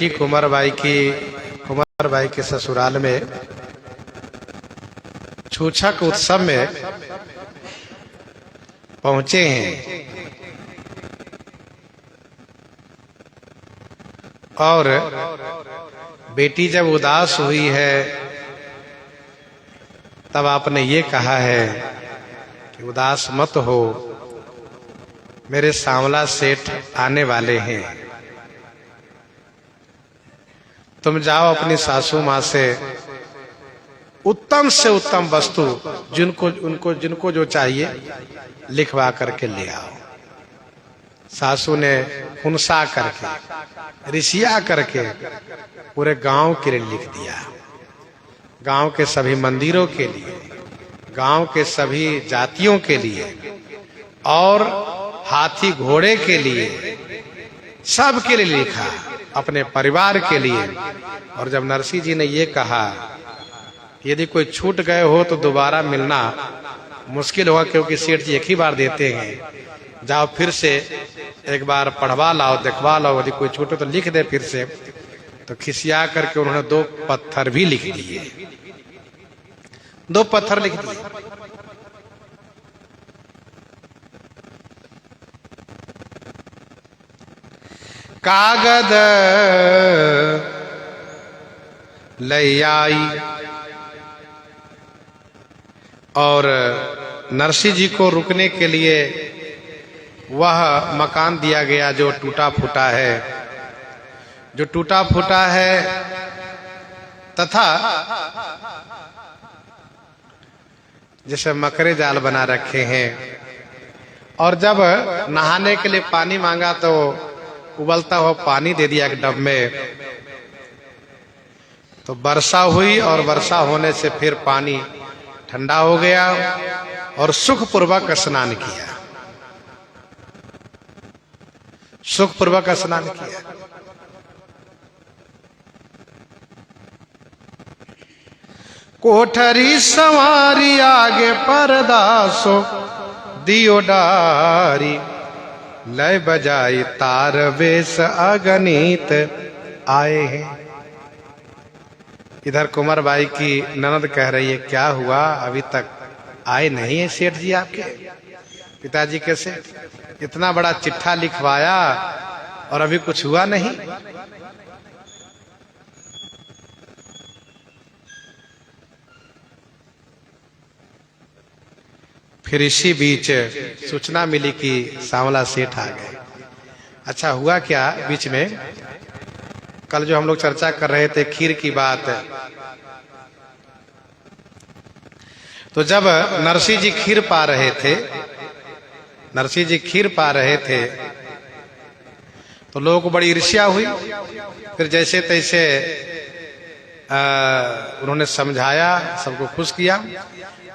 बेटी कुंवर बाई के ससुराल में छूछक उत्सव में पहुंचे हैं और बेटी जब उदास हुई है तब आपने ये कहा है कि उदास मत हो, मेरे सांवला सेठ आने वाले हैं, तुम जाओ अपनी सासू माँ से उत्तम से उत्तम वस्तु जिनको जो चाहिए लिखवा करके ले आओ। सासू ने हुंसा करके ऋषिया करके पूरे गांव के लिए लिख दिया, गांव के सभी मंदिरों के लिए, गांव के सभी जातियों के लिए और हाथी घोड़े के लिए, सब के लिए लिखा, अपने परिवार के लिए। और जब नरसिंह जी ने ये कहा यदि कोई छूट गए हो तो दोबारा मिलना मुश्किल होगा, क्योंकि सेठ जी एक ही बार देते हैं, जाओ फिर से एक बार पढ़वा लाओ, दिखवा लाओ, यदि कोई छूटे तो लिख दे फिर से। तो खिसिया करके उन्होंने 2 पत्थर भी लिख दिए, 2 पत्थर लिख दिए। कागद ले आई और नरसिंह जी को रुकने के लिए वह मकान दिया गया जो टूटा फूटा है, तथा जैसे मकरे जाल बना रखे हैं। और जब नहाने के लिए पानी मांगा तो उबलता हुआ पानी दे दिया एक डब में। तो वर्षा हुई और वर्षा होने से फिर पानी ठंडा हो गया और सुखपूर्वक स्नान किया, सुखपूर्वक स्नान किया। कोठरी संवारी आगे परदासो दियो डारी, लय बजाई तार बेस अगणित आए हैं। इधर कुंवर बाई की ननद कह रही है क्या हुआ, अभी तक आए नहीं है सेठ जी आपके, पिताजी के सेठ, इतना बड़ा चिट्ठा लिखवाया और अभी कुछ हुआ नहीं। फिर इसी बीच सूचना मिली कि सांवला सेठ आ गए। अच्छा हुआ क्या बीच में, कल जो हम लोग चर्चा कर रहे थे खीर की बात, तो जब नरसिंह जी खीर पा रहे थे तो लोगों को बड़ी ईर्ष्या हुई। फिर जैसे तैसे उन्होंने समझाया, सबको खुश किया।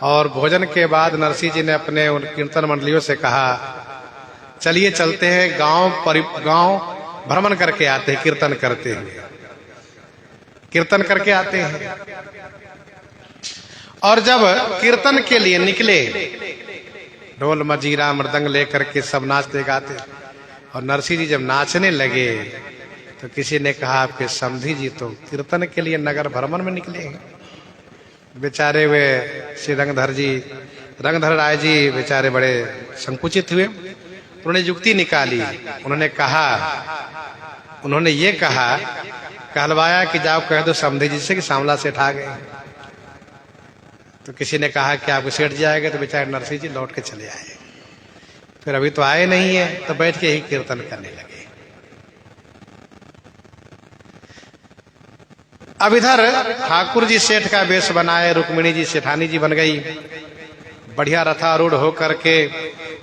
और भोजन के बाद नरसिंह जी ने अपने उन कीर्तन मंडलियों से कहा चलिए चलते हैं गांव भ्रमण करके आते हैं, कीर्तन करके आते हैं। और जब कीर्तन के लिए निकले, ढोल मजीरा मृदंग लेकर के सब नाचते गाते, और नरसिंह जी जब नाचने लगे तो किसी ने कहा आपके समधी जी तो कीर्तन के लिए नगर भ्रमण में निकले हैं। बेचारे वे श्री रंगधर राय जी बेचारे बड़े संकुचित हुए। उन्होंने युक्ति निकाली, उन्होंने ये कहलवाया कि जाओ कह दो समधी जी से कि सांवला सेठ आ गए। तो किसी ने कहा कि आपको सेठ जी आएगा, तो बेचारे नरसिंह जी लौट के चले आए। फिर अभी तो आए नहीं है, तो बैठ के ही कीर्तन करने लगे। अब इधर ठाकुर जी सेठ का वेश बनाए, रुक्मिणी जी सेठानी जी बन गई, बढ़िया रथारूढ़ होकर के,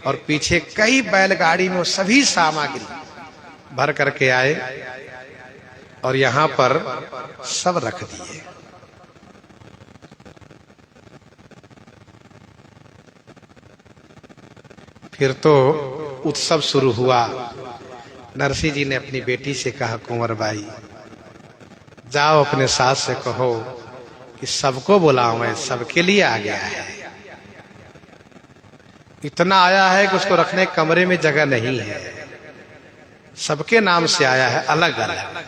और पीछे कई बैलगाड़ी में सभी सामग्री भर करके आए और यहां पर सब रख दिए। फिर तो उत्सव शुरू हुआ। नरसिंह जी ने अपनी बेटी से कहा कुंवर बाई जाओ अपने सास से कहो कि सबको बुलाओ, मैं सबके लिए आ गया है। इतना आया है कि उसको रखने कमरे में जगह नहीं है, सबके नाम से आया है अलग अलग।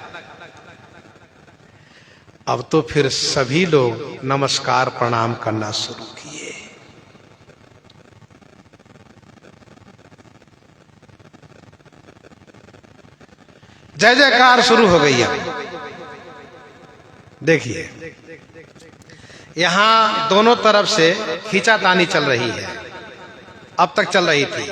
अब तो फिर सभी लोग नमस्कार प्रणाम करना शुरू किए। जय जयकार शुरू हो गई। अब देखिए यहां दोनों तरफ से खींचातानी चल रही है, अब तक चल रही थी।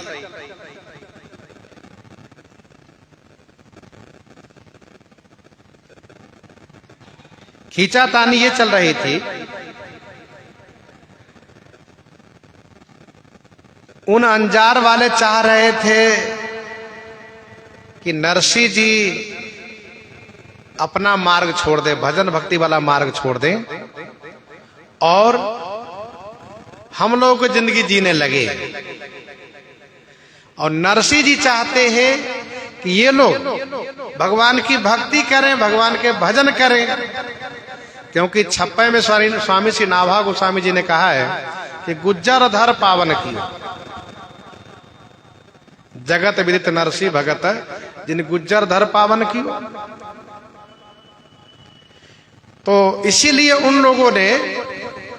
खींचातानी ये चल रही थी, उन अंजार वाले चाह रहे थे कि नरसिंह जी अपना मार्ग छोड़ दे, भजन भक्ति वाला मार्ग छोड़ दें और हम लोगों को जिंदगी जीने लगे। और नरसिंह जी चाहते हैं कि ये लोग भगवान की भक्ति करें, भगवान के भजन करें, क्योंकि 56 में स्वामी श्री नाभा गोस्वामी जी ने कहा है कि गुज्जर धर पावन की जगत विदित नरसिंह भगत जिन गुज्जर धर पावन की। तो इसीलिए उन लोगों ने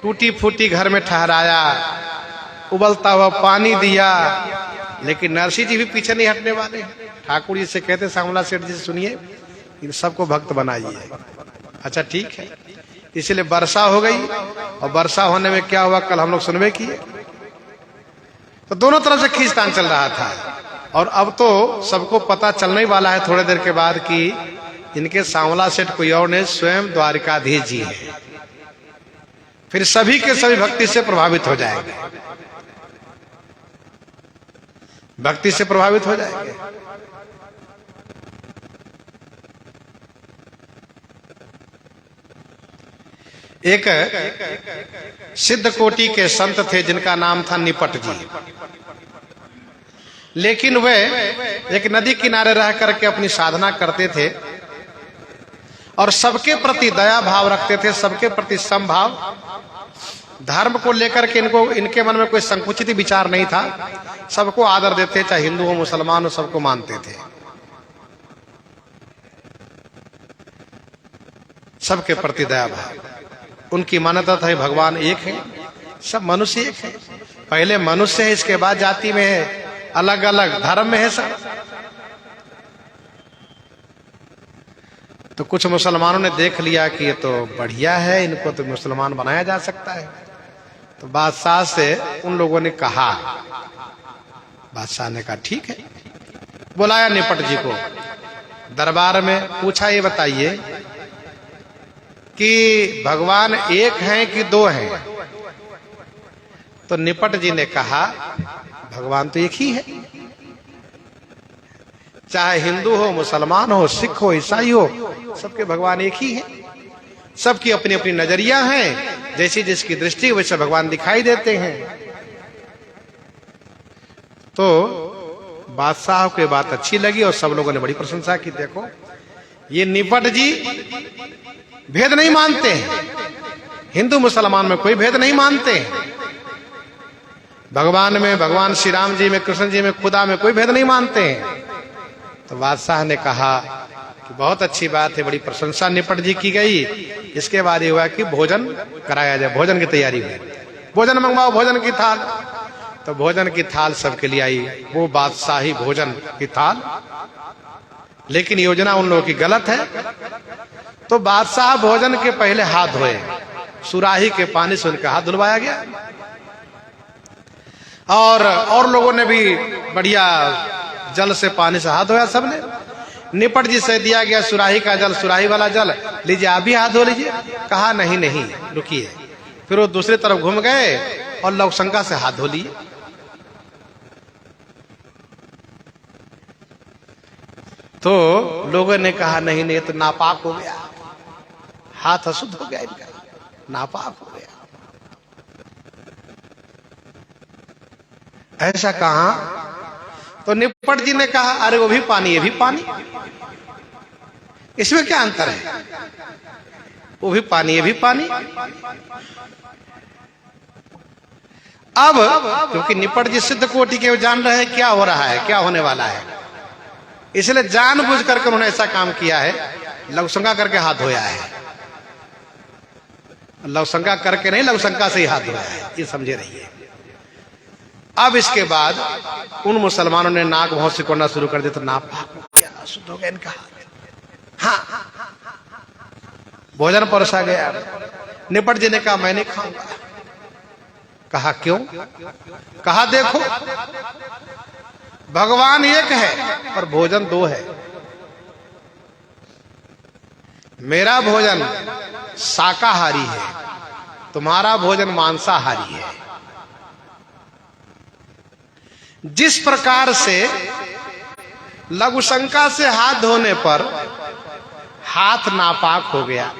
टूटी फूटी घर में ठहराया, उबलता हुआ पानी दिया, लेकिन नरसिंह जी भी पीछे नहीं हटने वाले। ठाकुर जी से कहते, सांवला सेठ जी से सुनिए, इन सबको भक्त बनाइए। अच्छा ठीक है। इसलिए वर्षा हो गई, और वर्षा होने में क्या हुआ कल हम लोग सुनवे किए। तो दोनों तरफ से खींचतान चल रहा था, और अब तो सबको पता चलने वाला है थोड़ी देर के बाद कि इनके सांवला सेठ कोई और ने, स्वयं द्वारिकाधीश जी है। फिर सभी के सभी भक्ति से प्रभावित हो जाएंगे, भक्ति से प्रभावित हो जाएंगे। एक सिद्ध कोटि के संत थे जिनका नाम था निपट जी, लेकिन वे एक नदी किनारे रह करके अपनी साधना करते थे और सबके प्रति दया भाव रखते थे, सबके प्रति समभाव। धर्म को लेकर के इनके मन में कोई संकुचित विचार नहीं था, सबको आदर देते, चाहे हिंदू हो मुसलमान हो, सबको मानते थे, सबके प्रति दया भाव। उनकी मान्यता था भगवान एक है, सब मनुष्य एक है। पहले मनुष्य है, इसके बाद जाति में है, अलग अलग धर्म में है सब। तो कुछ मुसलमानों ने देख लिया कि ये तो बढ़िया है, इनको तो मुसलमान बनाया जा सकता है। तो बादशाह से उन लोगों ने कहा, बादशाह ने कहा ठीक है। बुलाया निपट जी को दरबार में, पूछा ये बताइए कि भगवान एक हैं कि दो हैं? तो निपट जी ने कहा भगवान तो एक ही है, चाहे हिंदू हो मुसलमान हो सिख हो ईसाई हो, सबके भगवान एक ही है। सबकी अपनी अपनी नजरिया हैं, जैसी जिसकी दृष्टि वैसे भगवान दिखाई देते हैं। तो बादशाह को बात अच्छी लगी और सब लोगों ने बड़ी प्रशंसा की। देखो ये निपट जी भेद नहीं मानते हैं, हिंदू मुसलमान में कोई भेद नहीं मानते हैं, भगवान में, भगवान श्री राम जी में, कृष्ण जी में, खुदा में कोई भेद नहीं मानते हैं। तो बादशाह ने कहा कि बहुत अच्छी बात है, बड़ी प्रशंसा निपट जी की गई। इसके बाद ये हुआ कि भोजन कराया जाए, भोजन की तैयारी हुई, भोजन मंगवाओ, भोजन की थाल। तो भोजन की थाल सबके लिए आई, वो बादशाही भोजन की थाल। लेकिन योजना उन लोगों की गलत है। तो बादशाह भोजन के पहले हाथ धोए, सुराही के पानी से उनका हाथ धुलवाया गया, और लोगों ने भी बढ़िया जल से, पानी से हाथ धोया सबने। निपट जी से दिया गया सुराही का जल, सुराही वाला जल, लीजिए आप भी हाथ धो लीजिए। कहा नहीं नहीं रुकिए। फिर वो दूसरी तरफ घूम गए और लवशंका से हाथ धो लिए। तो लोगों ने कहा नहीं नहीं तो नापाक हो गया, हाथ अशुद्ध हो गया इनका, नापाक हो गया। ऐसा कहा? तो निपट जी ने कहा अरे वो भी पानी ये भी पानी, इसमें क्या अंतर है? वो भी पानी ये भी पानी। अब क्योंकि निपट जी सिद्ध कोटि के जान रहे हैं क्या हो रहा है, क्या होने वाला है, इसलिए जानबूझ करके उन्होंने ऐसा काम किया है, लवशंका करके हाथ धोया है। लवशंका करके नहीं, लवशंका से ही हाथ धोया है, ये समझे रहिए। अब इसके बाद उन मुसलमानों ने नाक बहुत सिकोड़ना शुरू कर दिया, तो नाक क्या अशुद्ध हो गया इनका हाथ। हाँ, भोजन परोसा गया, निपट जी ने कहा मैं नहीं खाऊंगा। कहा क्यों? कहा देखो भगवान एक है और भोजन दो है। मेरा भोजन शाकाहारी है, तुम्हारा भोजन मांसाहारी है। जिस प्रकार से लघुशंका से हाथ धोने पर हाथ नापाक हो गया,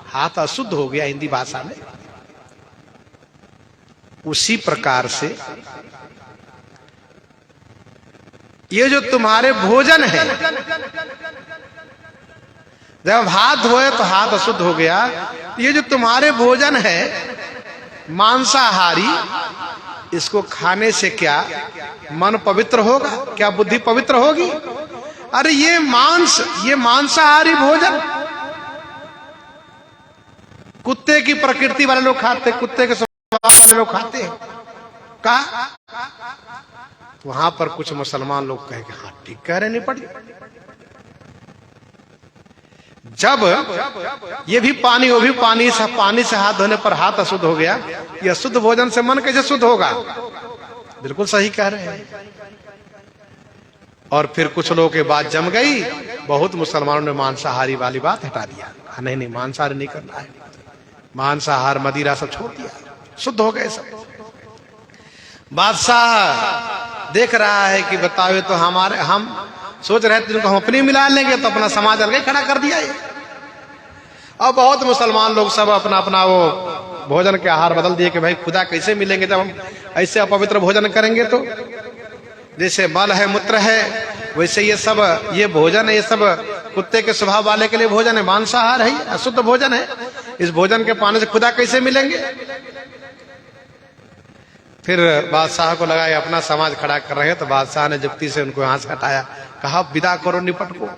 हाथ अशुद्ध हो गया हिंदी भाषा में, उसी प्रकार से ये जो तुम्हारे भोजन है, जब हाथ धोए तो हाथ अशुद्ध हो गया, ये जो तुम्हारे भोजन है मांसाहारी, इसको खाने से क्या मन पवित्र होगा? क्या बुद्धि पवित्र होगी? अरे ये मांसाहारी भोजन कुत्ते की प्रकृति वाले लोग खाते, कुत्ते के स्वभाव वाले लोग खाते हैं। कहा वहां पर कुछ मुसलमान लोग कहे हाँ ठीक कह रहे, निपट। जब ये भी पानी, वो भी पानी से हाथ धोने पर हाथ अशुद्ध हो गया, ये अशुद्ध भोजन से मन कैसे शुद्ध होगा? बिल्कुल सही कह रहे हैं। और फिर कुछ लोगों के बात जम गई, बहुत मुसलमानों ने मांसाहारी वाली बात हटा दिया। नहीं नहीं, मांसाहार नहीं करना है, मांसाहार मदिरा सब छोड़ दिया, शुद्ध हो गए सब। बादशाह देख रहा है कि बताओ तो हम सोच रहे थे जिनको हम अपनी मिला लेंगे, तो अपना समाज अलग खड़ा कर दिया ये। अब बहुत मुसलमान लोग सब अपना अपना वो भोजन के आहार बदल दिए कि भाई खुदा कैसे मिलेंगे जब हम ऐसे अपवित्र भोजन करेंगे। तो जैसे मल है, मूत्र है, वैसे ये भोजन है, ये सब कुत्ते के स्वभाव वाले के लिए भोजन है, मांसाहार है, अशुद्ध भोजन है। इस भोजन के पाने से खुदा कैसे मिलेंगे? फिर बादशाह को लगा अपना समाज खड़ा कर रहे हैं, तो बादशाह ने जुक्ति से उनको यहाँ से हटाया, कहा विदा करो निपट को,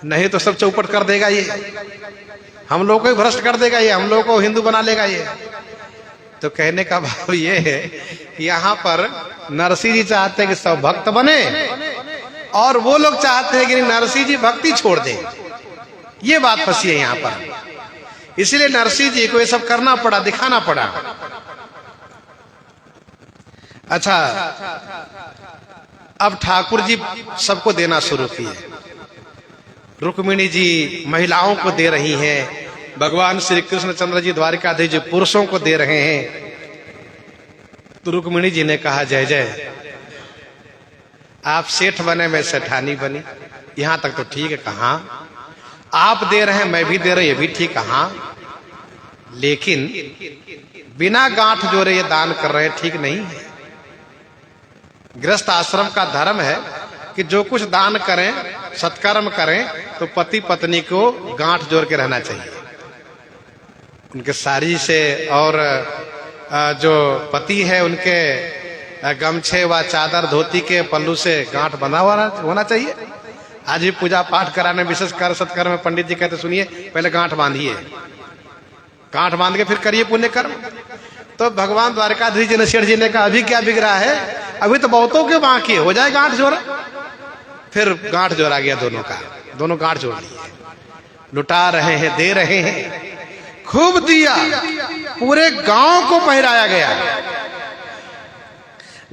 नहीं तो सब चौपट कर देगा ये, हम लोग को ही भ्रष्ट कर देगा ये, हम लोग को हिंदू बना लेगा ये। तो कहने का भाव ये है कि यहाँ पर नरसिंह जी चाहते हैं कि सब भक्त बने, और वो लोग चाहते हैं कि नरसिंह जी भक्ति छोड़ दे। ये बात फंसी है यहाँ पर, इसलिए नरसिंह जी को ये सब करना पड़ा, दिखाना पड़ा। अच्छा, अब ठाकुर जी सबको देना शुरू किए। रुक्मिणी जी महिलाओं को दे रही हैं, भगवान श्री कृष्णचंद्र जी द्वारिकाधीश जी पुरुषों को दे रहे हैं। तो रुक्मिणी जी ने कहा जय जय, आप सेठ बने मैं सेठानी बनी, यहां तक तो ठीक है। कहा आप दे रहे हैं मैं भी दे रही, ये भी ठीक। कहा लेकिन बिना गांठ जोड़े ये दान कर रहे ठीक नहीं है। गृहस्थ आश्रम का धर्म है कि जो कुछ दान करें, सत्कर्म करें, तो पति पत्नी को गांठ जोड़ के रहना चाहिए। उनके साड़ी से, और जो पति है उनके गमछे व चादर धोती के पल्लू से गांठ बंधा होना चाहिए। आज भी पूजा पाठ कराने, विशेष कर सत्कर्म में पंडित जी कहते सुनिए पहले गांठ बांधिए, गांठ बांध के फिर करिए पुण्य कर्म। तो भगवान द्वारकाधीश जी ने, सेठ जी ने कहा अभी क्या बिगड़ा है, अभी तो बहुतों के बाकी हो जाए गांठ जोड़ा। फिर गांठ जोड़ा गया दोनों का, दोनों गांठ जोड़ लिए। लुटा रहे हैं, दे रहे हैं, खूब दिया, पूरे गांव को पहराया गया।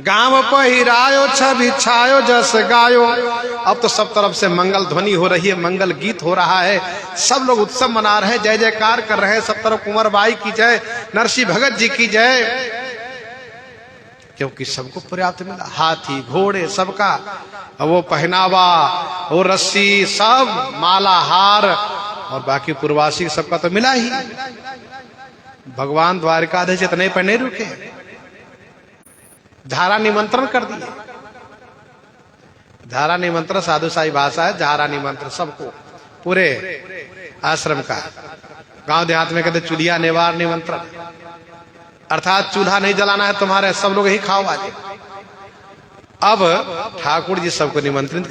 गांव पहिरायो छवि छायो जस गायो। अब तो सब तरफ से मंगल ध्वनि हो रही है, मंगल गीत हो रहा है, सब लोग उत्सव मना रहे हैं, जय जयकार कर रहे हैं। सब तरफ कुंवर बाई की जय, नरसिंह भगत जी की जय, क्योंकि सबको पर्याप्त मिला। हाथी घोड़े सबका वो पहनावा, वो रस्सी, सब माला हार, और बाकी पूर्वासी सबका तो मिला ही। भगवान द्वारकाधीश इतने पर नहीं रुके, झारा निमंत्रण कर दिए। झारा निमंत्रण साधु साई भाषा है, झारा निमंत्रण सबको, पूरे आश्रम का। गांव देहात में कहते चूल्हा निवार निमंत्रण, अर्थात चूल्हा नहीं जलाना है तुम्हारे, सब लोग ही खाओ आज। अब ठाकुर जी सबको निमंत्रित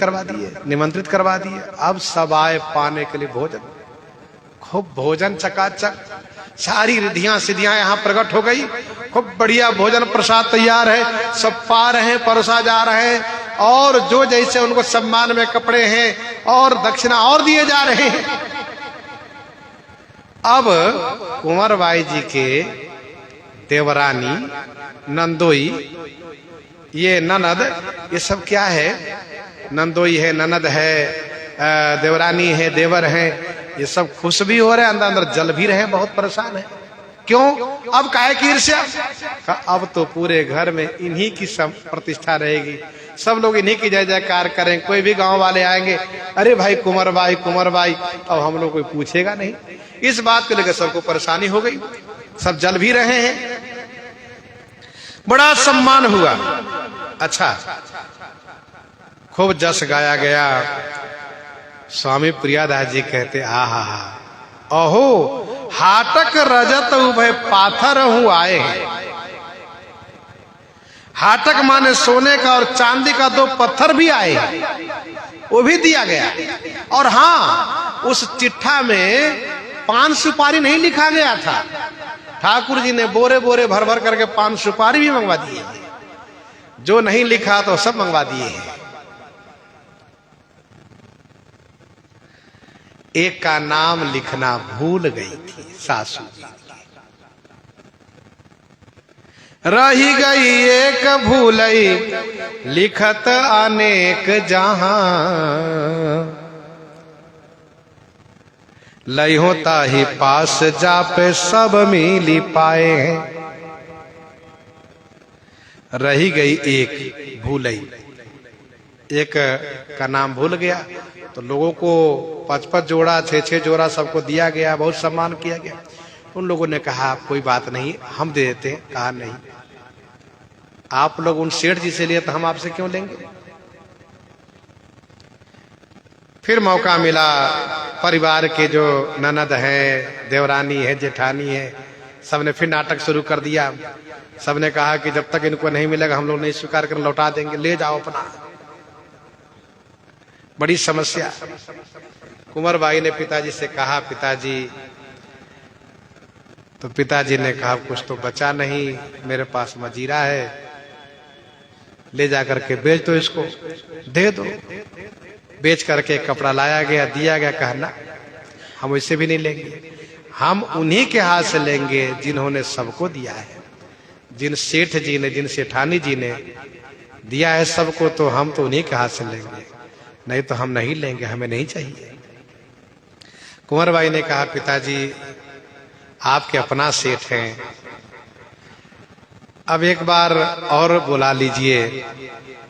करवा दिए। अब सब आए पाने के लिए भोजन। खूब भोजन चकाचक, सारी रिद्धियां सिद्धियां यहाँ प्रकट हो गई। खूब बढ़िया भोजन प्रसाद तैयार है, सब पा रहे हैं, परोसा जा रहे हैं, और जो जैसे उनको सम्मान में कपड़े हैं और दक्षिणा और दिए जा रहे हैं। अब कुंवरबाई जी के देवरानी, नंदोई, ये ननद, ये सब क्या है? नंदोई है, ननद है, देवरानी है, देवर है, ये सब खुश भी हो रहे हैं, अंदर अंदर जल भी रहे, बहुत परेशान है। क्यों? अब काहे की ईर्ष्या? अब तो पूरे घर में इन्हीं की सब प्रतिष्ठा रहेगी, सब लोग इन्हीं की जय जयकार करें। कोई भी गांव वाले आएंगे, अरे भाई कुंवरबाई कुंवरबाई, अब हम लोग कोई पूछेगा नहीं। इस बात को लेकर सबको परेशानी हो गई, सब जल भी रहे हैं, बड़ा सम्मान हुआ। अच्छा, खूब जस गाया गया। स्वामी प्रियादास जी कहते, आहा हा, अहो हाटक रजत उभय पाथर हूं आए हैं। हाटक माने सोने का और चांदी का 2 पत्थर भी आए हैं, वो भी दिया गया। और हाँ, उस चिट्ठा में पान सुपारी नहीं लिखा गया था, ठाकुर जी ने बोरे बोरे भर भर करके पान सुपारी भी मंगवा दिए। जो नहीं लिखा तो सब मंगवा दिए हैं। एक का नाम लिखना भूल गई थी सासू जी, रही गई एक भूलई, लिखत अनेक जहां, लई होता ही पास जा पे सब मिली पाए। रही गई एक भूलई, एक का नाम भूल गया, तो लोगों को 5-5 जोड़ा 6-6 जोड़ा सबको दिया गया, बहुत सम्मान किया गया। उन लोगों ने कहा कोई बात नहीं, हम दे देते हैं। कहा नहीं, आप लोग उन सेठ जी से लिए तो हम आपसे क्यों लेंगे। फिर मौका मिला, परिवार के जो ननद है, देवरानी है, जेठानी है, सबने फिर नाटक शुरू कर दिया। सबने कहा कि जब तक इनको नहीं मिलेगा हम लोग नहीं स्वीकार कर, लौटा देंगे, ले जाओ अपना। बड़ी समस्या। कुंवरबाई ने पिताजी से कहा, पिताजी, तो पिताजी ने कहा कुछ तो बचा नहीं, मेरे पास मजीरा है, ले जाकर के बेच दो, इसको दे दो। बेच करके कपड़ा लाया गया, दिया गया। कहना हम वैसे भी नहीं लेंगे, हम उन्हीं के हाथ से लेंगे जिन्होंने सबको दिया है। जिन सेठ जी ने, जिन सेठानी जी ने दिया है सबको, तो हम तो उन्हीं के हाथ से लेंगे, नहीं तो हम नहीं लेंगे, हमें नहीं चाहिए। कुंवरबाई ने कहा, पिताजी आपके अपना सेठ हैं, अब एक बार और बुला लीजिए,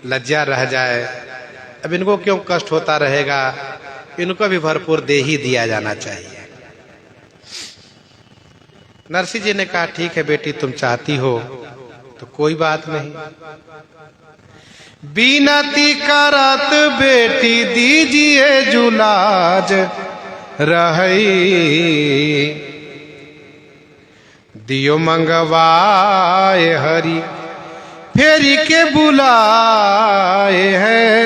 लज्जा रह जाए। अब इनको क्यों कष्ट होता रहेगा, इनको भी भरपूर दे ही दिया जाना चाहिए। नरसी जी ने कहा, ठीक है बेटी, तुम चाहती हो तो कोई बात नहीं। बीनती करत बेटी दीजिए जुलाज रही, दियो मंगवाए हरि फेरी के बुलाए हैं।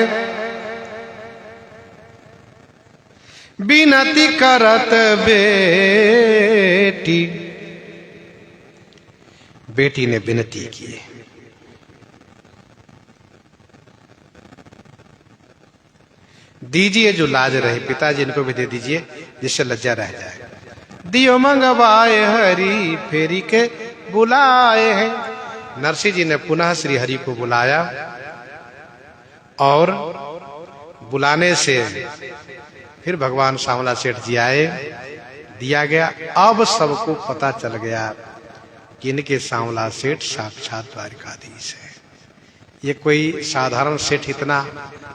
बीनती करत बेटी, बेटी ने विनती की, दीजिए जो लाज रहे, पिताजी इनको भी दे दीजिए जिससे लज्जा रह जाए। दियो मंगवाए हरि फेरी के बुलाए हैं। नरसी जी ने पुनः श्री हरि को बुलाया, और बुलाने से फिर भगवान सांवला सेठ जी आए, दिया गया। अब सबको पता चल गया कि इनके सांवला सेठ साक्षात द्वारिकाधीश है। ये कोई साधारण सेठ इतना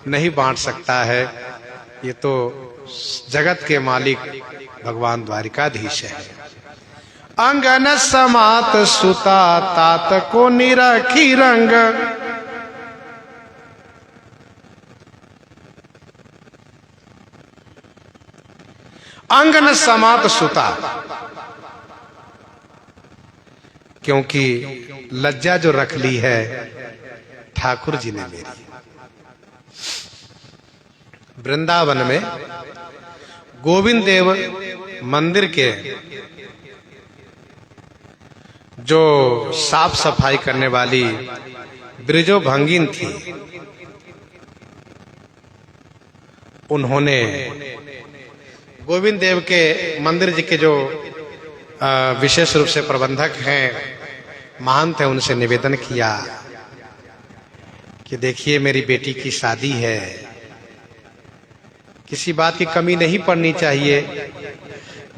नहीं बांट सकता है, ये तो जगत के मालिक भगवान द्वारिकाधीश है। अंगन समात सुता तात को निरखी रंग, अंगन समात सुता, क्योंकि लज्जा जो रख ली है ठाकुर जी ने मेरी। वृंदावन में गोविंद देव मंदिर के जो साफ सफाई करने वाली ब्रिजो भंगिन थी, उन्होंने गोविंद देव के मंदिर जी के जो विशेष रूप से प्रबंधक हैं, महंत हैं, उनसे निवेदन किया कि देखिए मेरी बेटी की शादी है, किसी बात की कमी नहीं पड़नी चाहिए,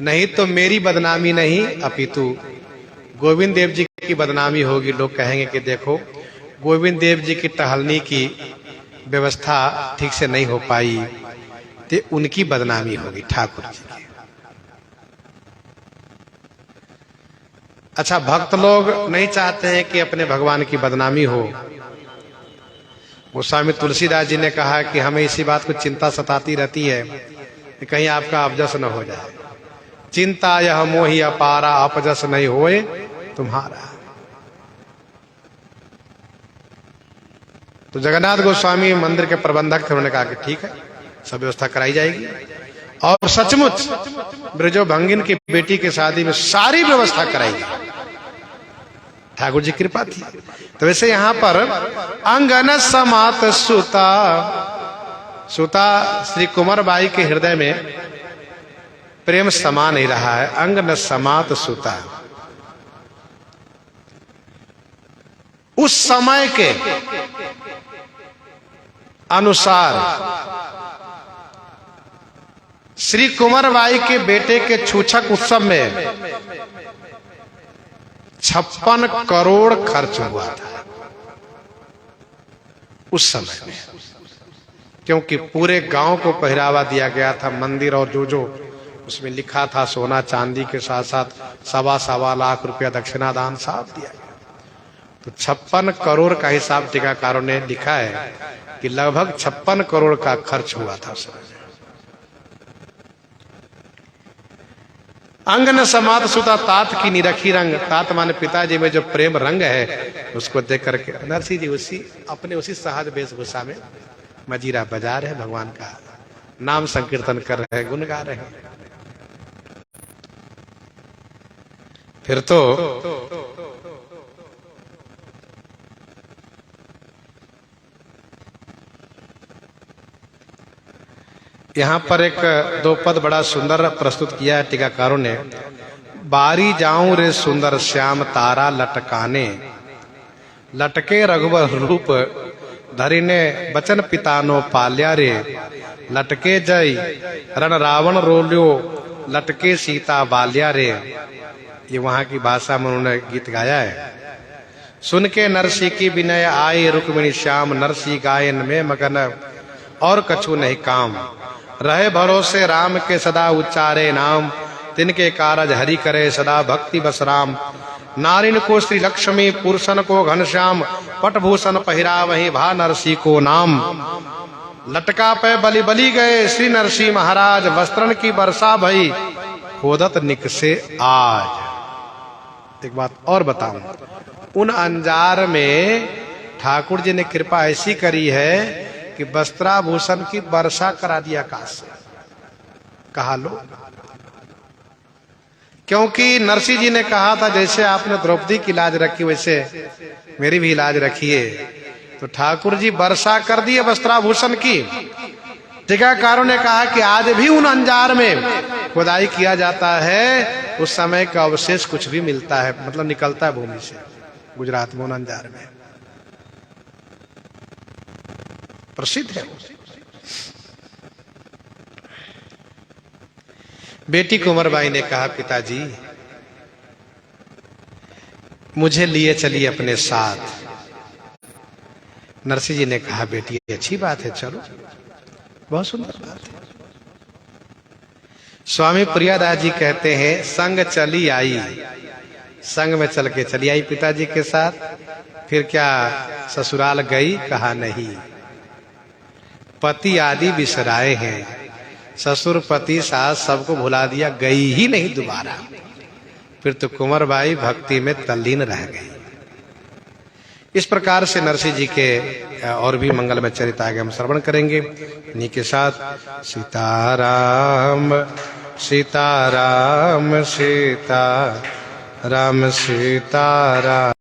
नहीं तो मेरी बदनामी नहीं अपितु गोविंद देव जी की बदनामी होगी। लोग कहेंगे कि देखो गोविंद देव जी की टहलने की व्यवस्था ठीक से नहीं हो पाई, तो उनकी बदनामी होगी ठाकुर जी की। अच्छा, भक्त लोग नहीं चाहते हैं कि अपने भगवान की बदनामी हो। गोस्वामी तुलसीदास जी ने कहा कि हमें इसी बात को चिंता सताती रहती है कि कहीं आपका अपजस न हो जाए। चिंता यह मोहि अपारा, अपजस नहीं होए तुम्हारा। तो जगन्नाथ गोस्वामी मंदिर के प्रबंधक थे, उन्होंने कहा कि ठीक है, सब व्यवस्था कराई जाएगी। और सचमुच ब्रिजो भंगिन की बेटी की शादी में सारी व्यवस्था कराई गई। ठाकुर जी कृपा थी। तो वैसे यहां पर अंगन समात सुता, सुता श्री कुंवर बाई के हृदय में प्रेम समा नहीं रहा है। अंगन समात सुता, उस समय के अनुसार श्री कुंवर बाई के बेटे के छूछक उत्सव में 56 करोड़ खर्च हुआ था उस समय में, क्योंकि पूरे गांव को पहरावा दिया गया था। मंदिर और जो उसमें लिखा था सोना चांदी के साथ साथ 1.25 लाख रुपया दक्षिणा दान साफ दिया गया। तो 56 करोड़ का हिसाब टीकाकारों ने लिखा है कि लगभग 56 करोड़ का खर्च हुआ था उस समय। अंग न समात सुता तात की निरखी रंग, तात माने पिताजी में जो प्रेम रंग है उसको देख करके नरसिंह जी उसी सहज वेशभूषा में मजीरा बजा रहे, भगवान का नाम संकीर्तन कर रहे, गुण गा रहे। फिर तो यहां पर एक 2 पद बड़ा सुंदर प्रस्तुत किया है टीकाकारों ने। बारी जाऊं रे सुंदर श्याम तारा लटकाने, लटके रघुवर रूप धरिने बचन पितानो पाल्या रे, लटके जय रण रावण रोलियो लटके सीता बाल्या रे। ये वहां की भाषा में उन्होंने गीत गाया है। सुन के नरसी की विनय आए रुक्मिणी श्याम, नरसी गायन में मगन और कछु नहीं काम, रहे भरोसे राम के सदा उच्चारे नाम, तिनके कारज हरि करे सदा भक्ति बस राम। नारिन को श्री लक्ष्मी पुरुषन को घनश्याम, पटभूषण पहिरा वही भा नरसी को नाम। लटका पे बलि बलि गए श्री नरसिंह महाराज, वस्त्रन की वर्षा भई खोदत निकसे आज। एक बात और बताऊं, उन अंजार में ठाकुर जी ने कृपा ऐसी करी है कि वस्त्राभूषण की वर्षा करा दिया आकाश से। कहा लो, क्योंकि नरसिंह जी ने कहा था जैसे आपने द्रौपदी की लाज रखी वैसे मेरी भी लाज रखिए, तो ठाकुर जी वर्षा कर दिए वस्त्राभूषण की। टीकाकारों ने कहा कि आज भी उन अंजार में खुदाई किया जाता है, उस समय का अवशेष कुछ भी मिलता है, मतलब निकलता है भूमि से। गुजरात में उन अंजार में प्रसिद्ध है। बेटी कुंवरबाई ने कहा पिताजी मुझे लिए चलिए अपने साथ। नरसिंह जी ने कहा बेटी अच्छी बात है, चलो, बहुत सुंदर बात है। स्वामी प्रियादास जी कहते हैं संग चली आई, संग में चल के चली आई पिताजी के साथ। फिर क्या ससुराल गई? कहा नहीं, पति आदि बिसराए हैं, ससुर पति सास सबको भुला दिया, गई ही नहीं दोबारा। फिर तो कुंवरबाई भक्ति में तल्लीन रह गई। इस प्रकार से नरसिंह जी के और भी मंगलमय चरित्र आगे हम श्रवण करेंगे। इन्हीं के साथ सीताराम सीता राम सीता राम सीता राम।